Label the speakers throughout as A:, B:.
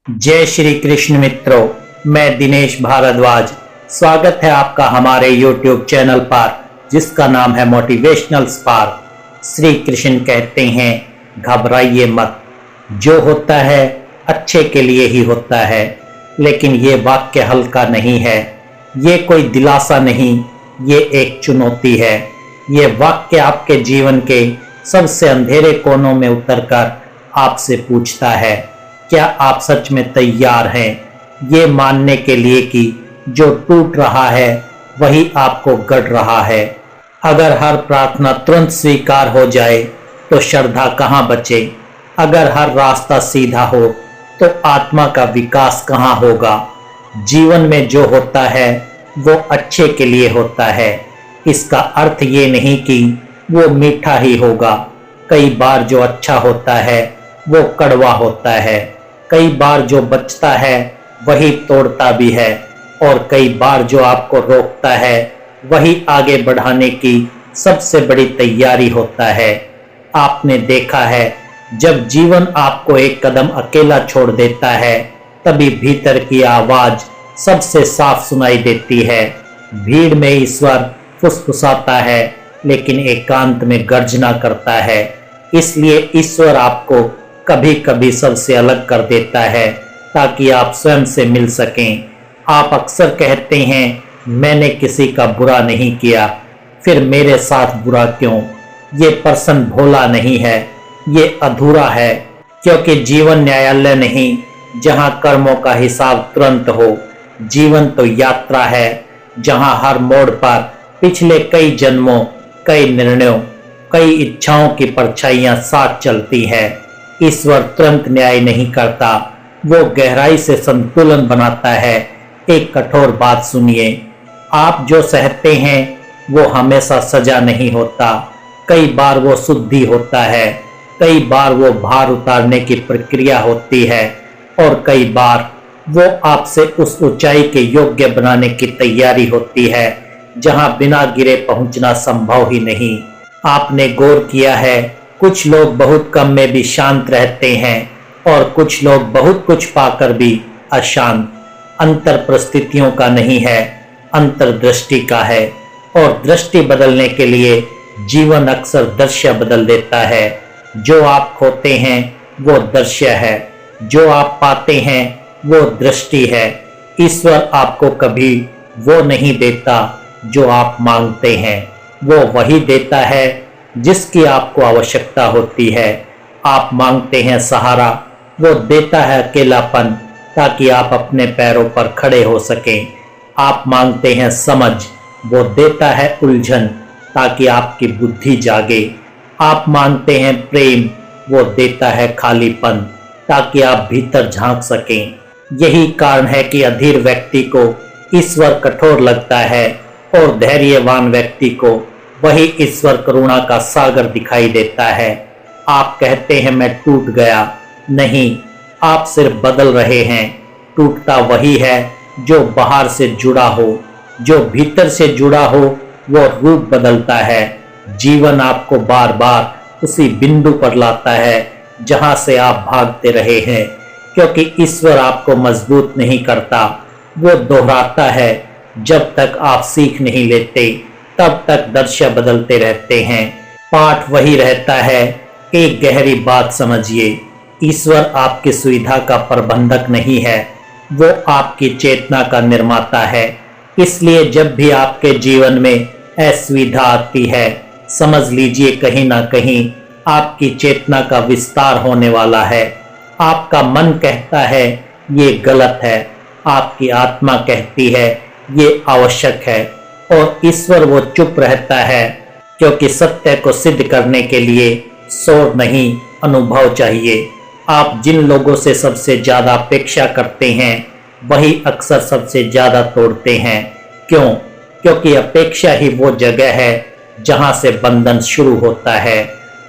A: जय श्री कृष्ण मित्रों, मैं दिनेश भारद्वाज। स्वागत है आपका हमारे YouTube चैनल पर, जिसका नाम है मोटिवेशनल स्पार्क। श्री कृष्ण कहते हैं, घबराइए मत, जो होता है अच्छे के लिए ही होता है। लेकिन ये वाक्य हल्का नहीं है, ये कोई दिलासा नहीं, ये एक चुनौती है। ये वाक्य आपके जीवन के सबसे अंधेरे कोनों में उतरकर आपसे पूछता है, क्या आप सच में तैयार हैं ये मानने के लिए कि जो टूट रहा है वही आपको गढ़ रहा है। अगर हर प्रार्थना तुरंत स्वीकार हो जाए तो श्रद्धा कहाँ बचे। अगर हर रास्ता सीधा हो तो आत्मा का विकास कहाँ होगा। जीवन में जो होता है वो अच्छे के लिए होता है। इसका अर्थ ये नहीं कि वो मीठा ही होगा। कई बार जो अच्छा होता है वो कड़वा होता है। कई बार जो बचता है वही तोड़ता भी है, और कई बार जो आपको रोकता है वही आगे बढ़ाने की सबसे बड़ी तैयारी होता है। आपने देखा है, जब जीवन आपको एक कदम अकेला छोड़ देता है तभी भीतर की आवाज सबसे साफ सुनाई देती है। भीड़ में ईश्वर फुसफुसाता है, लेकिन एकांत में गर्जना करता है। इसलिए ईश्वर आपको कभी कभी सबसे अलग कर देता है ताकि आप स्वयं से मिल सकें। आप अक्सर कहते हैं, मैंने किसी का बुरा नहीं किया, फिर मेरे साथ बुरा क्यों। ये पर्सन भोला नहीं है, ये अधूरा है। क्योंकि जीवन न्यायालय नहीं जहां कर्मों का हिसाब तुरंत हो। जीवन तो यात्रा है जहां हर मोड़ पर पिछले कई जन्मों, कई निर्णयों, कई इच्छाओं की परछाइयां साथ चलती है। ईश्वर तुरंत न्याय नहीं करता, वो गहराई से संतुलन बनाता है। एक कठोर बात सुनिए, आप जो सहते हैं वो हमेशा सजा नहीं होता। कई बार वो शुद्धि होता है, कई बार वो भार उतारने की प्रक्रिया होती है, और कई बार वो आपसे उस ऊंचाई के योग्य बनाने की तैयारी होती है जहां बिना गिरे पहुंचना संभव ही नहीं। आपने गौर किया है, कुछ लोग बहुत कम में भी शांत रहते हैं और कुछ लोग बहुत कुछ पाकर भी अशांत। अंतर परिस्थितियों का नहीं है, अंतर्दृष्टि का है। और दृष्टि बदलने के लिए जीवन अक्सर दृश्य बदल देता है। जो आप खोते हैं वो दृश्य है, जो आप पाते हैं वो दृष्टि है। ईश्वर आपको कभी वो नहीं देता जो आप मांगते हैं, वो वही देता है जिसकी आपको आवश्यकता होती है। आप मांगते हैं सहारा, वो देता है अकेलापन ताकि आप अपने पैरों पर खड़े हो सकें। आप मांगते हैं समझ, वो देता है उलझन ताकि आपकी बुद्धि जागे। आप मांगते हैं प्रेम, वो देता है खालीपन ताकि आप भीतर झांक सकें। यही कारण है कि अधीर व्यक्ति को ईश्वर कठोर लगता है, और धैर्यवान व्यक्ति को वही ईश्वर करुणा का सागर दिखाई देता है। आप कहते हैं मैं टूट गया, नहीं, आप सिर्फ बदल रहे हैं। टूटता वही है जो बाहर से जुड़ा हो, जो भीतर से जुड़ा हो वो रूप बदलता है। जीवन आपको बार बार उसी बिंदु पर लाता है जहां से आप भागते रहे हैं, क्योंकि ईश्वर आपको मजबूत नहीं करता, वो दोहराता है। जब तक आप सीख नहीं लेते तब तक दृश्य बदलते रहते हैं, पाठ वही रहता है। एक गहरी बात समझिए, ईश्वर आपकी सुविधा का प्रबंधक नहीं है, वो आपकी चेतना का निर्माता है। इसलिए जब भी आपके जीवन में असुविधा आती है, समझ लीजिए कहीं ना कहीं आपकी चेतना का विस्तार होने वाला है। आपका मन कहता है ये गलत है, आपकी आत्मा कहती है ये आवश्यक है, और ईश्वर वो चुप रहता है, क्योंकि सत्य को सिद्ध करने के लिए शोर नहीं, अनुभव चाहिए। आप जिन लोगों से सबसे ज्यादा अपेक्षा करते हैं वही अक्सर सबसे ज्यादा तोड़ते हैं। क्यों? क्योंकि अपेक्षा ही वो जगह है जहां से बंधन शुरू होता है,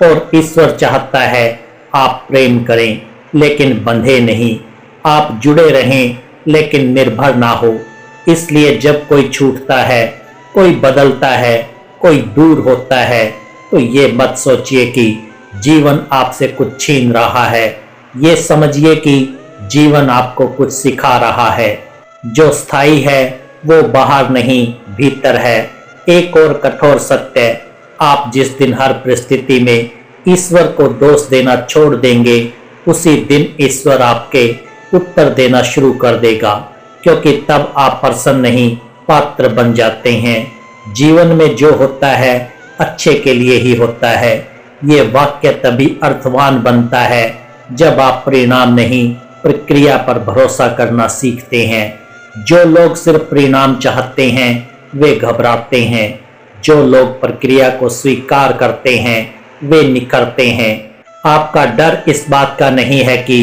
A: और ईश्वर चाहता है आप प्रेम करें लेकिन बंधे नहीं। आप जुड़े रहें लेकिन निर्भर ना हो। इसलिए जब कोई छूटता है, कोई बदलता है, कोई दूर होता है, तो ये मत सोचिए कि जीवन आपसे कुछ छीन रहा है। ये समझिए कि जीवन आपको कुछ सिखा रहा है। जो स्थायी है वो बाहर नहीं भीतर है। एक और कठोर सत्य, आप जिस दिन हर परिस्थिति में ईश्वर को दोष देना छोड़ देंगे, उसी दिन ईश्वर आपके उत्तर देना शुरू कर देगा, क्योंकि तब आप प्रसन्न नहीं पात्र बन जाते हैं। जीवन में जो होता है अच्छे के लिए ही होता है। ये वाक्य तभी अर्थवान बनता है जब आप परिणाम नहीं प्रक्रिया पर भरोसा करना सीखते हैं। जो लोग सिर्फ परिणाम चाहते हैं वे घबराते हैं। जो लोग प्रक्रिया को स्वीकार करते हैं वे निखरते हैं। आपका डर इस बात का नहीं है कि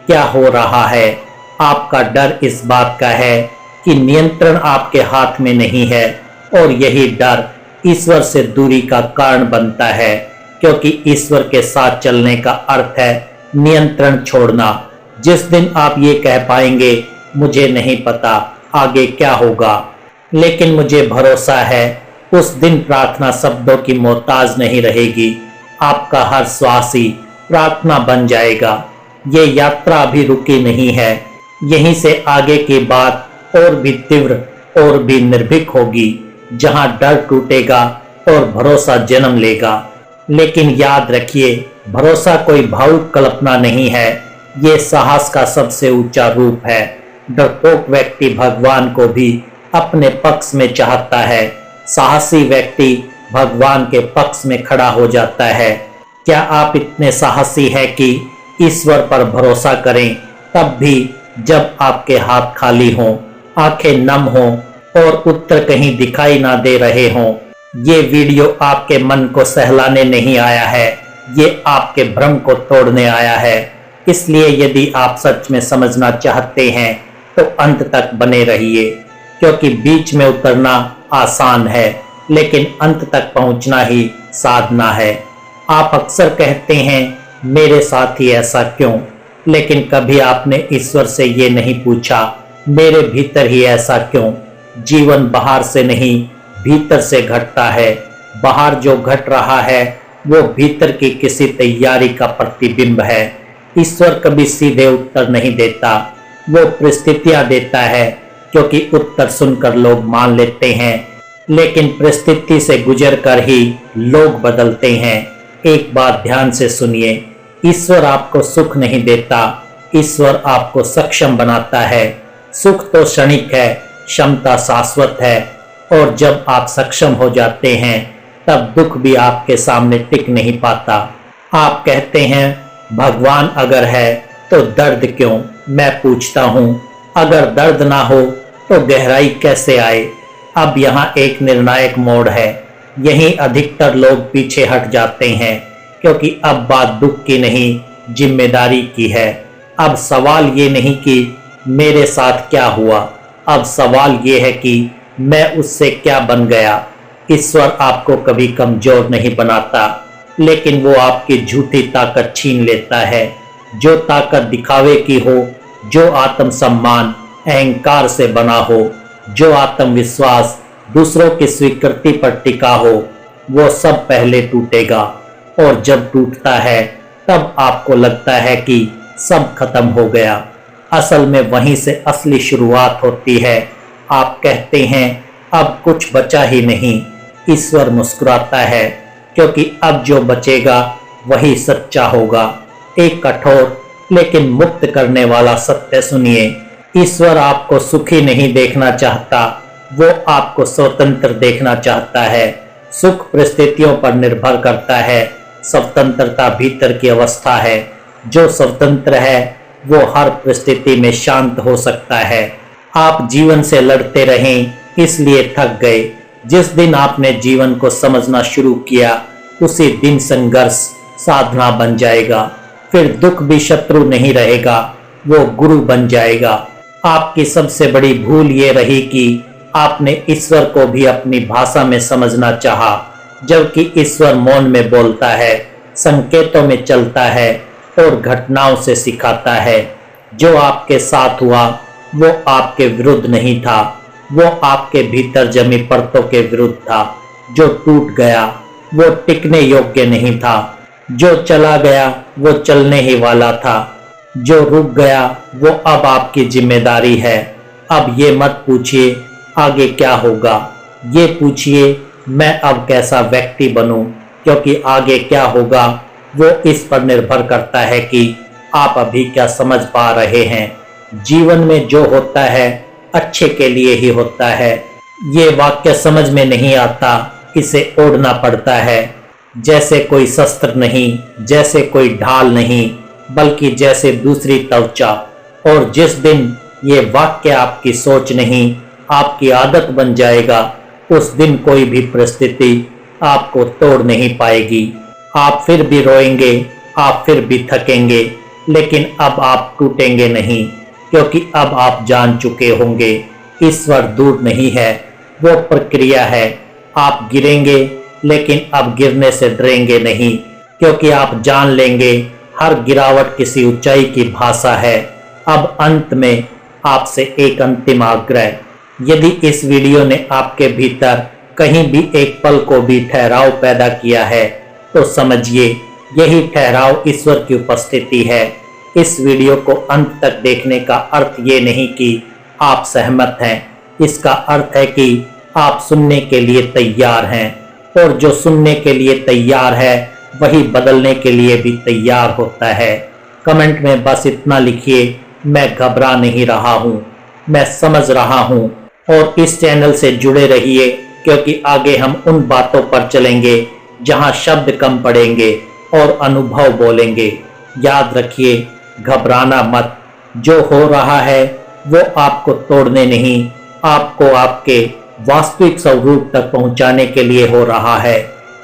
A: क्या हो रहा है, आपका डर इस बात का है कि नियंत्रण आपके हाथ में नहीं है। और यही डर ईश्वर से दूरी का कारण बनता है, क्योंकि ईश्वर के साथ चलने का अर्थ है नियंत्रण छोड़ना। जिस दिन आप ये कह पाएंगे मुझे नहीं पता आगे क्या होगा, लेकिन मुझे भरोसा है, उस दिन प्रार्थना शब्दों की मोहताज नहीं रहेगी। आपका हर श्वास ही प्रार्थना बन जाएगा। ये यात्रा अभी रुकी नहीं है, यहीं से आगे की बात और भी तीव्र और भी निर्भीक होगी, जहां डर टूटेगा और भरोसा जन्म लेगा। लेकिन याद रखिए, भरोसा कोई भावुक कल्पना नहीं है, ये साहस का सबसे ऊंचा रूप है। डरपोक व्यक्ति भगवान को भी अपने पक्ष में चाहता है, साहसी व्यक्ति भगवान के पक्ष में खड़ा हो जाता है। क्या आप इतने साहसी हैं कि ईश्वर पर भरोसा करें, तब भी जब आपके हाथ खाली हों, आंखें नम हों और उत्तर कहीं दिखाई ना दे रहे हों? ये वीडियो आपके मन को सहलाने नहीं आया है, ये आपके भ्रम को तोड़ने आया है। इसलिए यदि आप सच में समझना चाहते हैं तो अंत तक बने रहिए, क्योंकि बीच में उतरना आसान है, लेकिन अंत तक पहुंचना ही साधना है। आप अक्सर कहते हैं मेरे साथ ही ऐसा क्यों, लेकिन कभी आपने ईश्वर से ये नहीं पूछा मेरे भीतर ही ऐसा क्यों। जीवन बाहर से नहीं भीतर से घटता है। बाहर जो घट रहा है वो भीतर की किसी तैयारी का प्रतिबिंब है। ईश्वर कभी सीधे उत्तर नहीं देता, वो परिस्थितियां देता है, क्योंकि उत्तर सुनकर लोग मान लेते हैं, लेकिन परिस्थिति से गुजरकर ही लोग बदलते हैं। एक बात ध्यान से सुनिए, ईश्वर आपको सुख नहीं देता, ईश्वर आपको सक्षम बनाता है। सुख तो क्षणिक है, क्षमता शाश्वत है, और जब आप सक्षम हो जाते हैं तब दुख भी आपके सामने टिक नहीं पाता। आप कहते हैं भगवान अगर है तो दर्द क्यों? मैं पूछता हूँ, अगर दर्द ना हो तो गहराई कैसे आए? अब यहाँ एक निर्णायक मोड़ है, यहीं अधिकतर लोग पीछे हट जाते हैं, क्योंकि अब बात दुख की नहीं जिम्मेदारी की है। अब सवाल ये नहीं कि मेरे साथ क्या हुआ, अब सवाल ये है कि मैं उससे क्या बन गया। ईश्वर आपको कभी कमजोर नहीं बनाता, लेकिन वो आपकी झूठी ताकत छीन लेता है। जो ताकत दिखावे की हो, जो आत्मसम्मान अहंकार से बना हो, जो आत्मविश्वास दूसरों की स्वीकृति पर टिका हो, वो सब पहले टूटेगा। और जब टूटता है तब आपको लगता है कि सब खत्म हो गया। असल में वहीं से असली शुरुआत होती है। आप कहते हैं अब कुछ बचा ही नहीं। ईश्वर मुस्कुराता है, क्योंकि अब जो बचेगा वही सच्चा होगा। एक कठोर लेकिन मुक्त करने वाला सत्य सुनिए, ईश्वर आपको सुखी नहीं देखना चाहता, वो आपको स्वतंत्र देखना चाहता है। सुख परिस्थितियों पर निर्भर करता है, स्वतंत्रता भीतर की अवस्था है। जो स्वतंत्र है वो हर परिस्थिति में शांत हो सकता है। आप जीवन से लड़ते रहें इसलिए थक गए। जिस दिन आपने जीवन को समझना शुरू किया, उसी दिन संघर्ष साधना बन जाएगा। फिर दुख भी शत्रु नहीं रहेगा, वो गुरु बन जाएगा। आपकी सबसे बड़ी भूल ये रही कि आपने ईश्वर को भी अपनी भाषा में समझना चाहा, जबकि ईश्वर मौन में बोलता है, संकेतों में चलता है और घटनाओं से सिखाता है। जो आपके साथ हुआ वो आपके विरुद्ध नहीं था, वो आपके भीतर जमी परतों के विरुद्ध था। जो टूट गया वो टिकने योग्य नहीं था, जो चला गया वो चलने ही वाला था। जो रुक गया वो अब आपकी जिम्मेदारी है। अब ये मत पूछिए आगे क्या होगा, ये पूछिए मैं अब कैसा व्यक्ति बनूं, क्योंकि आगे क्या होगा वो इस पर निर्भर करता है कि आप अभी क्या समझ पा रहे हैं। जीवन में जो होता है अच्छे के लिए ही होता है। ये वाक्य समझ में नहीं आता, इसे ओढ़ना पड़ता है। जैसे कोई शस्त्र नहीं, जैसे कोई ढाल नहीं, बल्कि जैसे दूसरी त्वचा। और जिस दिन ये वाक्य आपकी सोच नहीं आपकी आदत बन जाएगा, उस दिन कोई भी परिस्थिति आपको तोड़ नहीं पाएगी। आप फिर भी रोएंगे, आप फिर भी थकेंगे, लेकिन अब आप टूटेंगे नहीं, क्योंकि अब आप जान चुके होंगे ईश्वर दूर नहीं है, वो प्रक्रिया है। आप गिरेंगे, लेकिन अब गिरने से डरेंगे नहीं, क्योंकि आप जान लेंगे हर गिरावट किसी ऊंचाई की भाषा है। अब अंत में आपसे एक अंतिम आग्रह, यदि इस वीडियो ने आपके भीतर कहीं भी एक पल को भी ठहराव पैदा किया है, तो समझिए यही ठहराव ईश्वर की उपस्थिति है। इस वीडियो को अंत तक देखने का अर्थ ये नहीं कि आप सहमत हैं, इसका अर्थ है कि आप सुनने के लिए तैयार हैं, और जो सुनने के लिए तैयार है वही बदलने के लिए भी तैयार होता है। कमेंट में बस इतना लिखिए, मैं घबरा नहीं रहा हूँ, मैं समझ रहा हूँ। और इस चैनल से जुड़े रहिए, क्योंकि आगे हम उन बातों पर चलेंगे जहाँ शब्द कम पड़ेंगे और अनुभव बोलेंगे। याद रखिए, घबराना मत, जो हो रहा है वो आपको तोड़ने नहीं, आपको आपके वास्तविक स्वरूप तक पहुंचाने के लिए हो रहा है।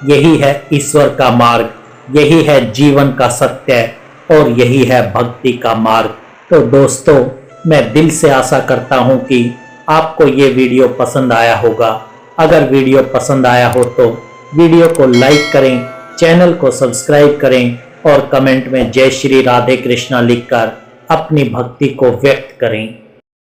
A: यही है ईश्वर का मार्ग, यही है जीवन का सत्य, और यही है भक्ति का मार्ग। तो दोस्तों, मैं दिल से आशा करता हूं कि आपको ये वीडियो पसंद आया होगा। अगर वीडियो पसंद आया हो तो वीडियो को लाइक करें, चैनल को सब्सक्राइब करें और कमेंट में जय श्री राधे कृष्णा लिखकर अपनी भक्ति को व्यक्त करें।